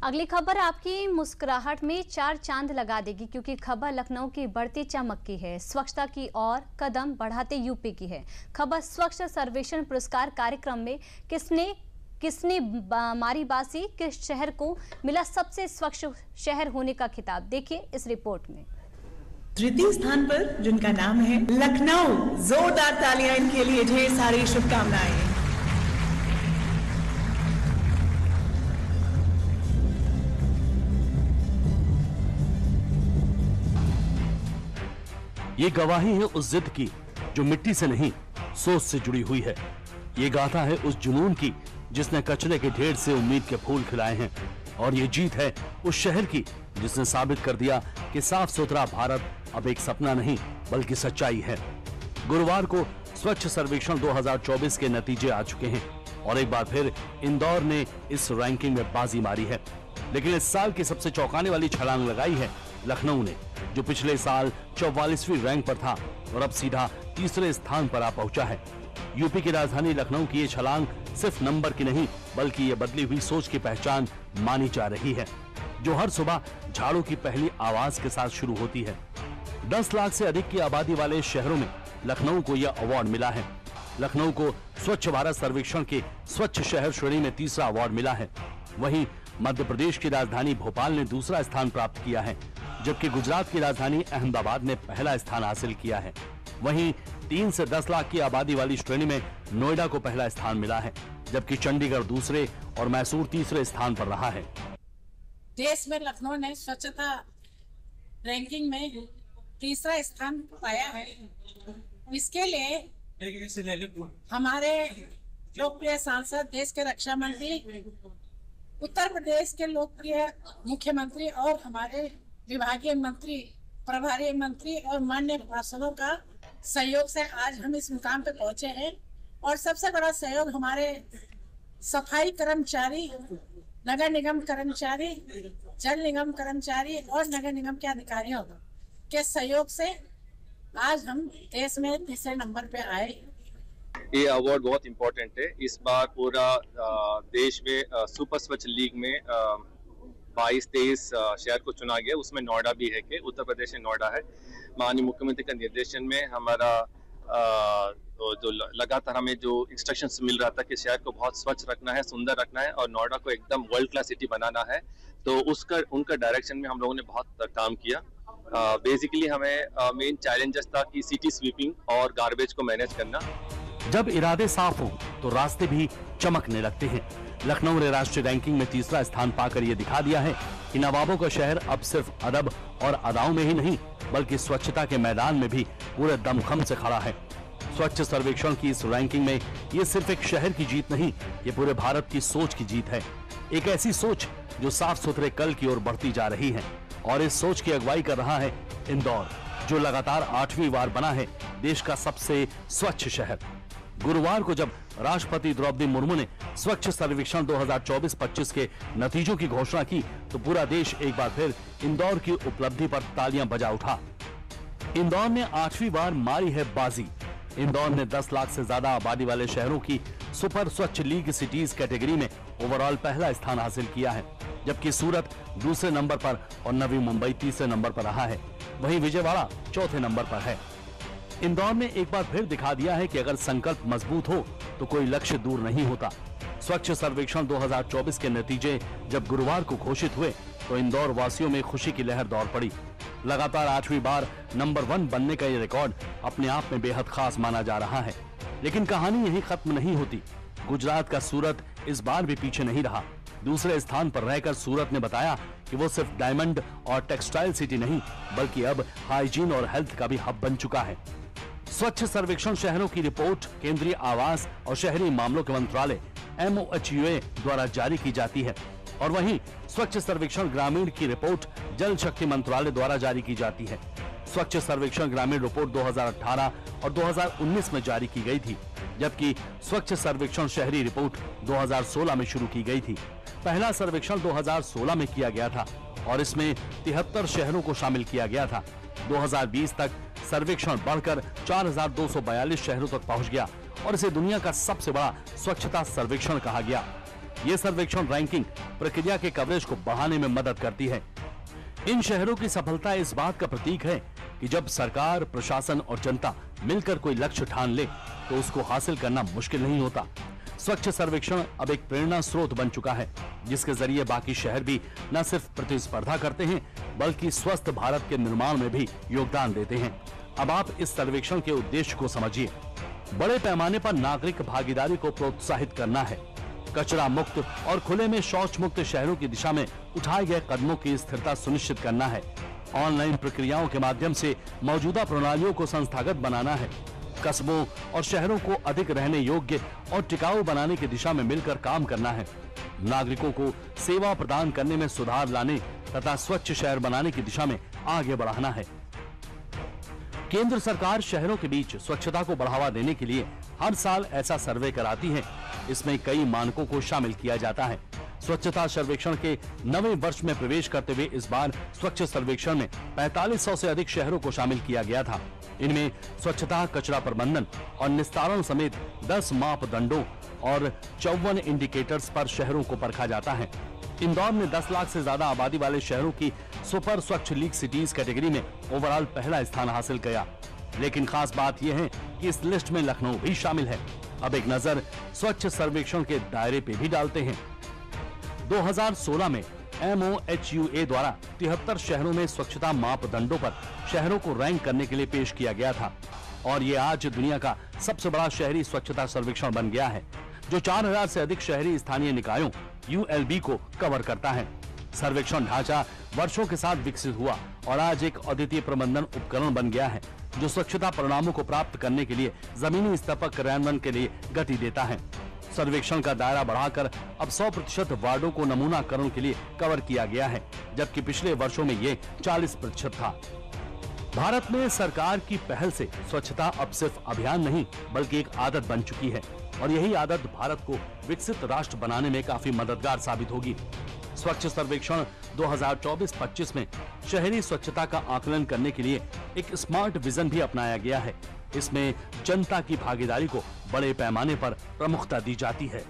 अगली खबर आपकी मुस्कुराहट में चार चांद लगा देगी, क्योंकि खबर लखनऊ की बढ़ती चमक की है। स्वच्छता की ओर कदम बढ़ाते यूपी की है। खबर स्वच्छ सर्वेक्षण पुरस्कार कार्यक्रम में किसने मारी बाजी, किस शहर को मिला सबसे स्वच्छ शहर होने का खिताब, देखिए इस रिपोर्ट में। तृतीय स्थान पर जिनका नाम है लखनऊ, जोरदार तालियां इनके लिए, ढेर सारी शुभकामनाएं। ये गवाही है उस जिद की जो मिट्टी से नहीं सोच से जुड़ी हुई है। ये गाथा है उस जुनून की जिसने कचरे के ढेर से उम्मीद के फूल खिलाए हैं। और ये जीत है उस शहर की जिसने साबित कर दिया कि साफ सुथरा भारत अब एक सपना नहीं बल्कि सच्चाई है। गुरुवार को स्वच्छ सर्वेक्षण 2024 के नतीजे आ चुके हैं और एक बार फिर इंदौर ने इस रैंकिंग में बाजी मारी है। लेकिन इस साल की सबसे चौंकाने वाली छलांग लगाई है लखनऊ ने, जो पिछले साल 44वीं रैंक पर था और अब सीधा तीसरे स्थान पर आ पहुंचा है। यूपी की राजधानी लखनऊ की ये छलांग सिर्फ नंबर की नहीं बल्कि ये बदली हुई सोच की पहचान मानी जा रही है, जो हर सुबह झाड़ू की पहली आवाज के साथ शुरू होती है। 10 लाख से अधिक की आबादी वाले शहरों में लखनऊ को यह अवार्ड मिला है। लखनऊ को स्वच्छ भारत सर्वेक्षण के स्वच्छ शहर श्रेणी में तीसरा अवार्ड मिला है। वहीं मध्य प्रदेश की राजधानी भोपाल ने दूसरा स्थान प्राप्त किया है, जबकि गुजरात की राजधानी अहमदाबाद ने पहला स्थान हासिल किया है। वहीं 3 से 10 लाख की आबादी वाली श्रेणी में नोएडा को पहला स्थान मिला है, जबकि चंडीगढ़ दूसरे और मैसूर तीसरे स्थान पर रहा है। देश में लखनऊ ने स्वच्छता रैंकिंग में तीसरा स्थान पाया है। इसके लिए हमारे लोकप्रिय सांसद, देश के रक्षा मंत्री, उत्तर प्रदेश के लोकप्रिय मुख्यमंत्री और हमारे विभागीय मंत्री, प्रभारी मंत्री और माननीय पार्षदों का सहयोग से आज हम इस मुकाम पे पहुंचे हैं। और सबसे बड़ा सहयोग हमारे सफाई कर्मचारी, नगर निगम कर्मचारी, जल निगम कर्मचारी और नगर निगम के अधिकारियों के सहयोग से आज हम देश में तीसरे नंबर पे आए। ये अवार्ड बहुत इम्पोर्टेंट है। इस बार पूरा देश में सुपर स्वच्छ लीग में 22-23 शहर को चुना गया, उसमें नोएडा भी है कि उत्तर प्रदेश में नोएडा है। माननीय मुख्यमंत्री के निर्देशन में हमारा जो लगातार हमें जो इंस्ट्रक्शंस मिल रहा था कि शहर को बहुत स्वच्छ रखना है, सुंदर रखना है और नोएडा को एकदम वर्ल्ड क्लास सिटी बनाना है, तो उनका डायरेक्शन में हम लोगों ने बहुत काम किया। बेसिकली हमें मेन चैलेंजेस था कि सिटी स्वीपिंग और गार्बेज को मैनेज करना। जब इरादे साफ हो तो रास्ते भी चमकने लगते हैं। लखनऊ ने राष्ट्रीय रैंकिंग में तीसरा स्थान पाकर यह दिखा दिया है कि नवाबों का शहर अब सिर्फ अदब और अदाओं में ही नहीं बल्कि स्वच्छता के मैदान में भी पूरे दमखम से खड़ा है। स्वच्छ सर्वेक्षण की इस रैंकिंग में ये सिर्फ एक शहर की जीत नहीं, ये पूरे भारत की सोच की जीत है। एक ऐसी सोच जो साफ सुथरे कल की ओर बढ़ती जा रही है और इस सोच की अगुवाई कर रहा है इंदौर, जो लगातार 8वीं बार बना है देश का सबसे स्वच्छ शहर। गुरुवार को जब राष्ट्रपति द्रौपदी मुर्मू ने स्वच्छ सर्वेक्षण 2024-25 के नतीजों की घोषणा की तो पूरा देश एक बार फिर इंदौर की उपलब्धि पर तालियां बजा उठा। इंदौर ने 8वीं बार मारी है बाजी। इंदौर ने 10 लाख से ज्यादा आबादी वाले शहरों की सुपर स्वच्छ लीग सिटीज कैटेगरी में ओवरऑल पहला स्थान हासिल किया है, जबकि सूरत दूसरे नंबर पर और नवी मुंबई तीसरे नंबर पर रहा है। वहीं विजयवाड़ा चौथे नंबर पर है। इंदौर ने एक बार फिर दिखा दिया है कि अगर संकल्प मजबूत हो तो कोई लक्ष्य दूर नहीं होता। स्वच्छ सर्वेक्षण 2024 के नतीजे जब गुरुवार को घोषित हुए तो इंदौर वासियों में खुशी की लहर दौड़ पड़ी। लगातार 8वीं बार नंबर 1 बनने का ये रिकॉर्ड अपने आप में बेहद खास माना जा रहा है। लेकिन कहानी यही खत्म नहीं होती। गुजरात का सूरत इस बार भी पीछे नहीं रहा। दूसरे स्थान पर रहकर सूरत ने बताया कि वो सिर्फ डायमंड और टेक्सटाइल सिटी नहीं बल्कि अब हाइजीन और हेल्थ का भी हब बन चुका है। स्वच्छ सर्वेक्षण शहरों की रिपोर्ट केंद्रीय आवास और शहरी मामलों के मंत्रालय MOHUA द्वारा जारी की जाती है और वहीं स्वच्छ सर्वेक्षण ग्रामीण की रिपोर्ट जल शक्ति मंत्रालय द्वारा जारी की जाती है। स्वच्छ सर्वेक्षण ग्रामीण रिपोर्ट 2018 और 2019 में जारी की गई थी, जबकि स्वच्छ सर्वेक्षण शहरी रिपोर्ट 2016 में शुरू की गई थी। पहला सर्वेक्षण 2016 में किया गया था और इसमें 73 शहरों को शामिल किया गया था। 2020 तक सर्वेक्षण बढ़कर 4242 शहरों तक पहुंच गया और इसे दुनिया का सबसे बड़ा स्वच्छता सर्वेक्षण कहा गया। ये सर्वेक्षण रैंकिंग प्रक्रिया के कवरेज को बढ़ाने में मदद करती है। इन शहरों की सफलता इस बात का प्रतीक है कि जब सरकार, प्रशासन और जनता मिलकर कोई लक्ष्य ठान ले तो उसको हासिल करना मुश्किल नहीं होता। स्वच्छ सर्वेक्षण अब एक प्रेरणा स्रोत बन चुका है, जिसके जरिए बाकी शहर भी न सिर्फ प्रतिस्पर्धा करते हैं बल्कि स्वस्थ भारत के निर्माण में भी योगदान देते हैं। अब आप इस सर्वेक्षण के उद्देश्य को समझिए। बड़े पैमाने पर नागरिक भागीदारी को प्रोत्साहित करना है, कचरा मुक्त और खुले में शौच मुक्त शहरों की दिशा में उठाए गए कदमों की स्थिरता सुनिश्चित करना है, ऑनलाइन प्रक्रियाओं के माध्यम से मौजूदा प्रणालियों को संस्थागत बनाना है, कस्बों और शहरों को अधिक रहने योग्य और टिकाऊ बनाने की दिशा में मिलकर काम करना है, नागरिकों को सेवा प्रदान करने में सुधार लाने तथा स्वच्छ शहर बनाने की दिशा में आगे बढ़ाना है। केंद्र सरकार शहरों के बीच स्वच्छता को बढ़ावा देने के लिए हर साल ऐसा सर्वे कराती है। इसमें कई मानकों को शामिल किया जाता है। स्वच्छता सर्वेक्षण के नवे वर्ष में प्रवेश करते हुए इस बार स्वच्छ सर्वेक्षण में 4500 से अधिक शहरों को शामिल किया गया था। इनमें स्वच्छता, कचरा प्रबंधन और निस्तारण समेत 10 मापदंडों और 54 इंडिकेटर्स पर शहरों को परखा जाता है। इंदौर ने 10 लाख से ज्यादा आबादी वाले शहरों की सुपर स्वच्छ लीग सिटीज कैटेगरी में ओवरऑल पहला स्थान हासिल किया। लेकिन खास बात यह है कि इस लिस्ट में लखनऊ भी शामिल है। अब एक नजर स्वच्छ सर्वेक्षण के दायरे पे भी डालते हैं। 2016 में MOHUA द्वारा 73 शहरों में स्वच्छता मापदंडों पर शहरों को रैंक करने के लिए पेश किया गया था और ये आज दुनिया का सबसे बड़ा शहरी स्वच्छता सर्वेक्षण बन गया है, जो 4000 से अधिक शहरी स्थानीय निकायों ULB को कवर करता है। सर्वेक्षण ढांचा वर्षों के साथ विकसित हुआ और आज एक अद्वितीय प्रबंधन उपकरण बन गया है, जो स्वच्छता परिणामों को प्राप्त करने के लिए जमीनी स्तर पर क्रियान्वयन के लिए गति देता है। सर्वेक्षण का दायरा बढ़ाकर अब 100% वार्डों को नमूनाकरण के लिए कवर किया गया है, जबकि पिछले वर्षों में ये 40% था। भारत में सरकार की पहल से स्वच्छता अब सिर्फ अभियान नहीं बल्कि एक आदत बन चुकी है और यही आदत भारत को विकसित राष्ट्र बनाने में काफी मददगार साबित होगी। स्वच्छ सर्वेक्षण 2024-25 में शहरी स्वच्छता का आकलन करने के लिए एक स्मार्ट विजन भी अपनाया गया है। इसमें जनता की भागीदारी को बड़े पैमाने पर प्रमुखता दी जाती है।